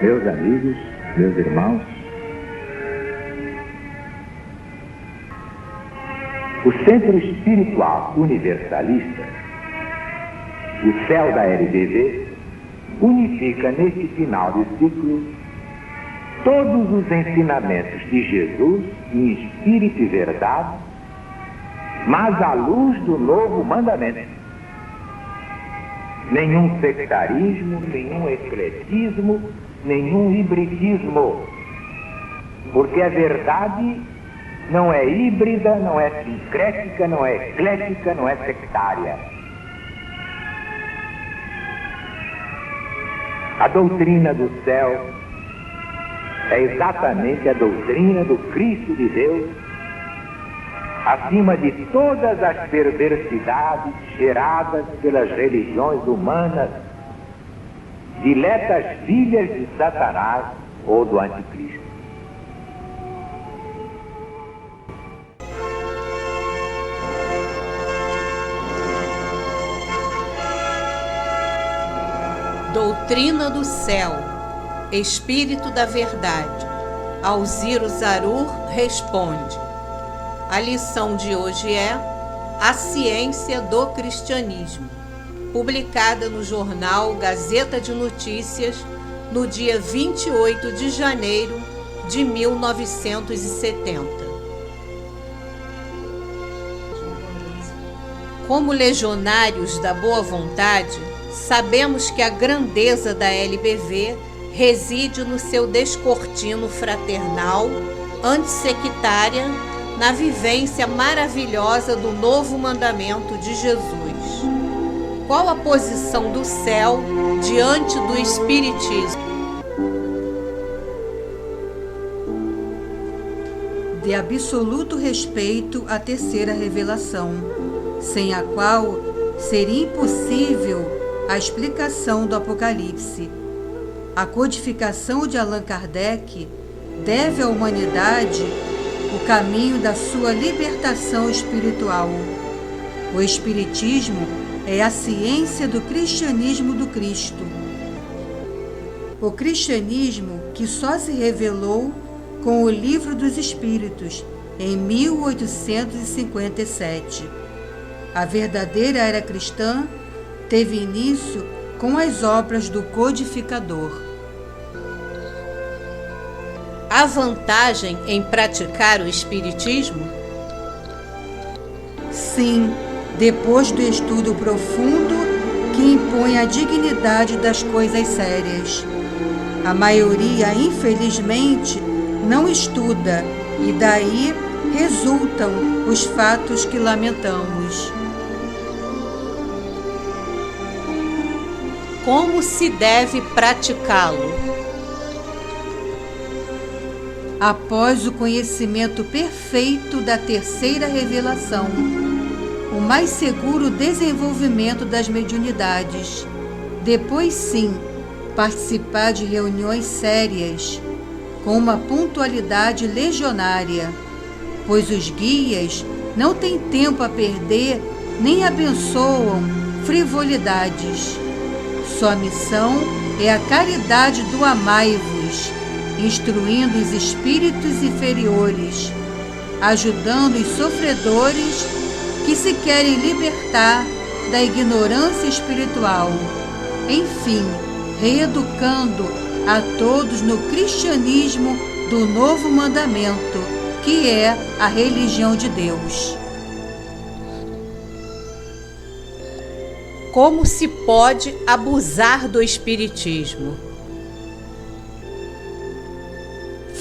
Meus amigos, meus irmãos, o Centro Espiritual Universalista, o CEL da LBV, unifica neste final de ciclo todos os ensinamentos de Jesus em espírito e verdade, mas à luz do novo mandamento. Nenhum sectarismo, nenhum ecletismo, nenhum hibridismo, porque a verdade não é híbrida, não é sincrética, não é eclética, não é sectária. A doutrina do céu é exatamente a doutrina do Cristo de Deus, acima de todas as perversidades geradas pelas religiões humanas, diletas filhas de Satanás ou do Anticristo. Doutrina do Céu, Espírito da Verdade. Alziro Zarur responde. A lição de hoje é A Ciência do Cristianismo, publicada no jornal Gazeta de Notícias no dia 28 de janeiro de 1970. Como legionários da boa vontade, sabemos que a grandeza da LBV reside no seu descortino fraternal, antissectária, na vivência maravilhosa do novo mandamento de Jesus. Qual a posição do céu diante do Espiritismo? De absoluto respeito à terceira revelação, sem a qual seria impossível a explicação do Apocalipse. A codificação de Allan Kardec deve à humanidade o caminho da sua libertação espiritual. O Espiritismo é a ciência do cristianismo do Cristo. O cristianismo que só se revelou com o Livro dos Espíritos, em 1857. A verdadeira era cristã teve início com as obras do codificador. Há vantagem em praticar o Espiritismo? Sim, depois do estudo profundo que impõe a dignidade das coisas sérias. A maioria, infelizmente, não estuda e daí resultam os fatos que lamentamos. Como se deve praticá-lo? Após o conhecimento perfeito da terceira revelação, o mais seguro desenvolvimento das mediunidades. Depois, sim, participar de reuniões sérias, com uma pontualidade legionária, pois os guias não têm tempo a perder nem abençoam frivolidades. Sua missão é a caridade do amai-vos, instruindo os espíritos inferiores, ajudando os sofredores que se querem libertar da ignorância espiritual, enfim, reeducando a todos no cristianismo do novo mandamento, que é a religião de Deus. Como se pode abusar do Espiritismo?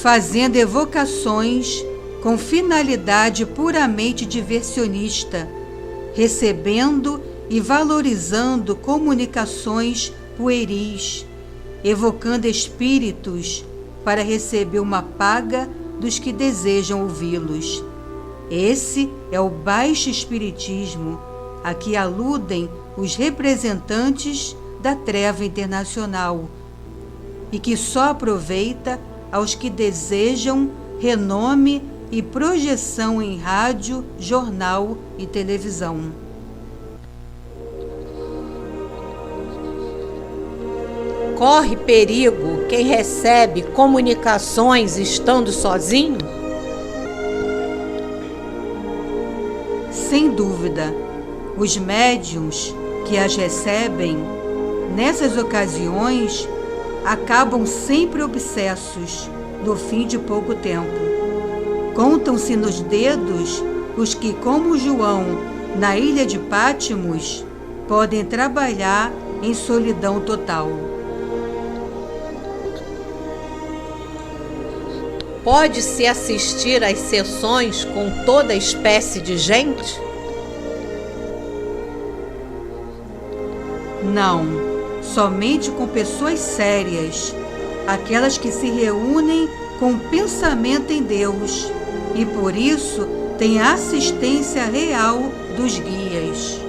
Fazendo evocações com finalidade puramente diversionista, recebendo e valorizando comunicações pueris, evocando espíritos para receber uma paga dos que desejam ouvi-los. Esse é o baixo espiritismo a que aludem os representantes da treva internacional e que só aproveita aos que desejam renome e projeção em rádio, jornal e televisão. Corre perigo quem recebe comunicações estando sozinho? Sem dúvida, os médiuns que as recebem, nessas ocasiões, acabam sempre obsessos no fim de pouco tempo. Contam-se nos dedos os que, como João, na ilha de Pátimos, podem trabalhar em solidão total. Pode-se assistir às sessões com toda espécie de gente? Não, somente com pessoas sérias, aquelas que se reúnem com pensamento em Deus e, por isso, têm a assistência real dos guias.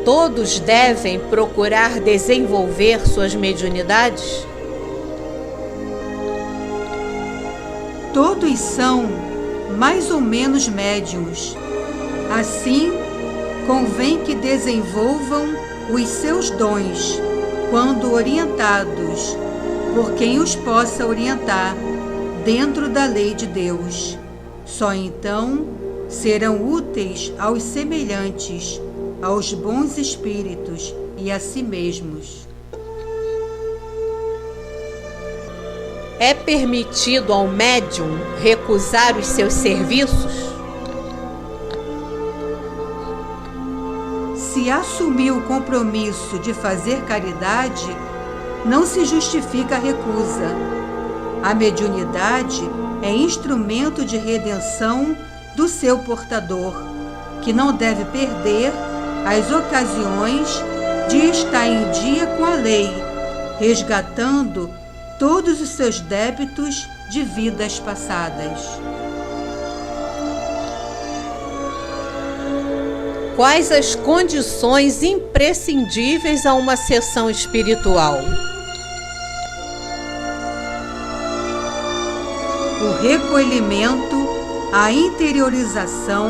Todos devem procurar desenvolver suas mediunidades? Todos são mais ou menos médiuns. Assim, convém que desenvolvam os seus dons, quando orientados por quem os possa orientar dentro da lei de Deus. Só então serão úteis aos semelhantes, aos bons espíritos e a si mesmos. É permitido ao médium recusar os seus serviços? Se assumir o compromisso de fazer caridade, não se justifica a recusa. A mediunidade é instrumento de redenção do seu portador, que não deve perder as ocasiões de estar em dia com a lei, resgatando todos os seus débitos de vidas passadas. Quais as condições imprescindíveis a uma sessão espiritual? O recolhimento, a interiorização,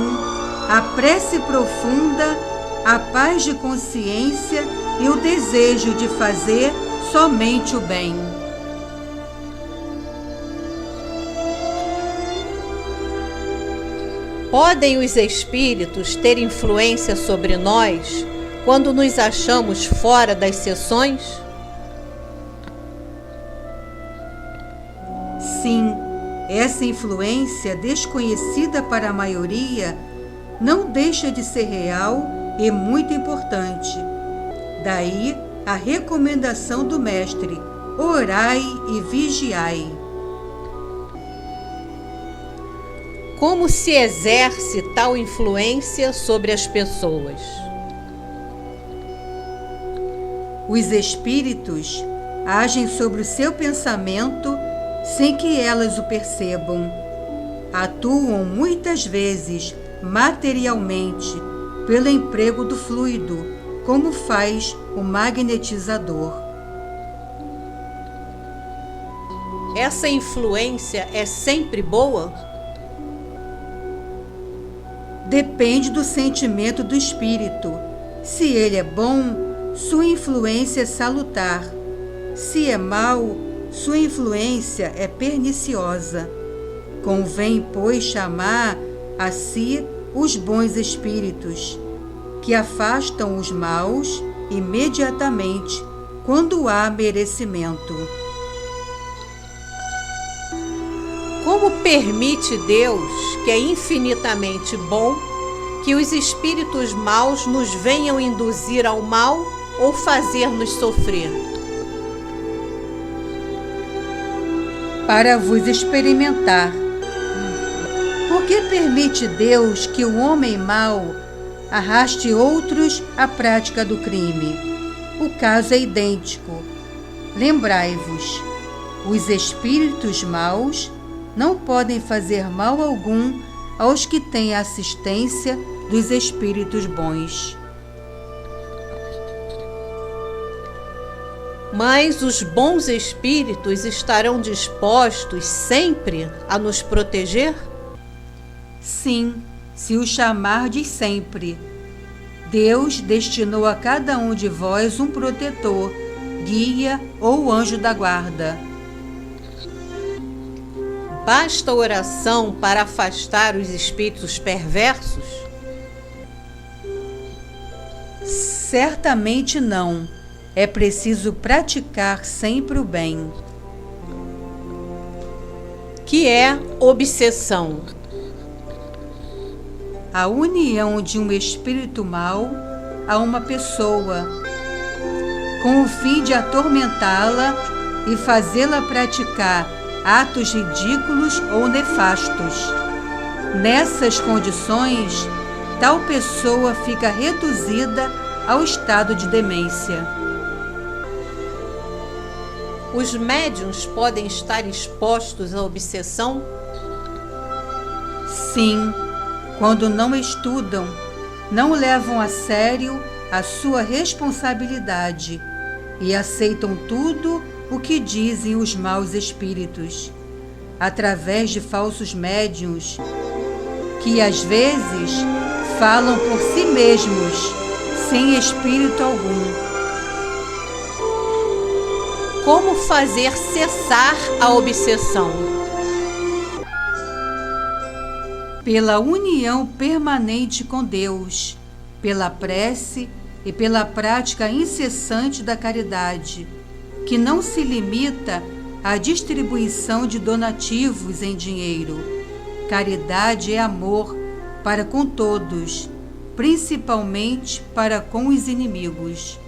a prece profunda, a paz de consciência e o desejo de fazer somente o bem. Podem os espíritos ter influência sobre nós quando nos achamos fora das sessões? Sim, essa influência desconhecida para a maioria não deixa de ser real e muito importante. Daí a recomendação do Mestre: orai e vigiai. Como se exerce tal influência sobre as pessoas? Os espíritos agem sobre o seu pensamento sem que elas o percebam. Atuam muitas vezes materialmente pelo emprego do fluido, como faz o magnetizador. Essa influência é sempre boa? Depende do sentimento do espírito. Se ele é bom, sua influência é salutar. Se é mau, sua influência é perniciosa. Convém, pois, chamar a si os bons espíritos, que afastam os maus imediatamente, quando há merecimento. Como permite Deus, que é infinitamente bom, que os espíritos maus nos venham induzir ao mal ou fazer-nos sofrer? Para vos experimentar. Por que permite Deus que o homem mau arraste outros à prática do crime? O caso é idêntico. Lembrai-vos, os espíritos maus não podem fazer mal algum aos que têm a assistência dos espíritos bons. Mas os bons espíritos estarão dispostos sempre a nos proteger? Sim, se o chamardes sempre. Deus destinou a cada um de vós um protetor, guia ou anjo da guarda. Basta oração para afastar os espíritos perversos? Certamente não. É preciso praticar sempre o bem. Que é obsessão? A união de um espírito mau a uma pessoa, com o fim de atormentá-la e fazê-la praticar atos ridículos ou nefastos. Nessas condições, tal pessoa fica reduzida ao estado de demência. Os médiuns podem estar expostos à obsessão? Sim, quando não estudam, não levam a sério a sua responsabilidade e aceitam tudo o que dizem os maus espíritos, através de falsos médiuns, que às vezes falam por si mesmos, sem espírito algum. Como fazer cessar a obsessão? Pela união permanente com Deus, pela prece e pela prática incessante da caridade, que não se limita à distribuição de donativos em dinheiro. Caridade é amor para com todos, principalmente para com os inimigos.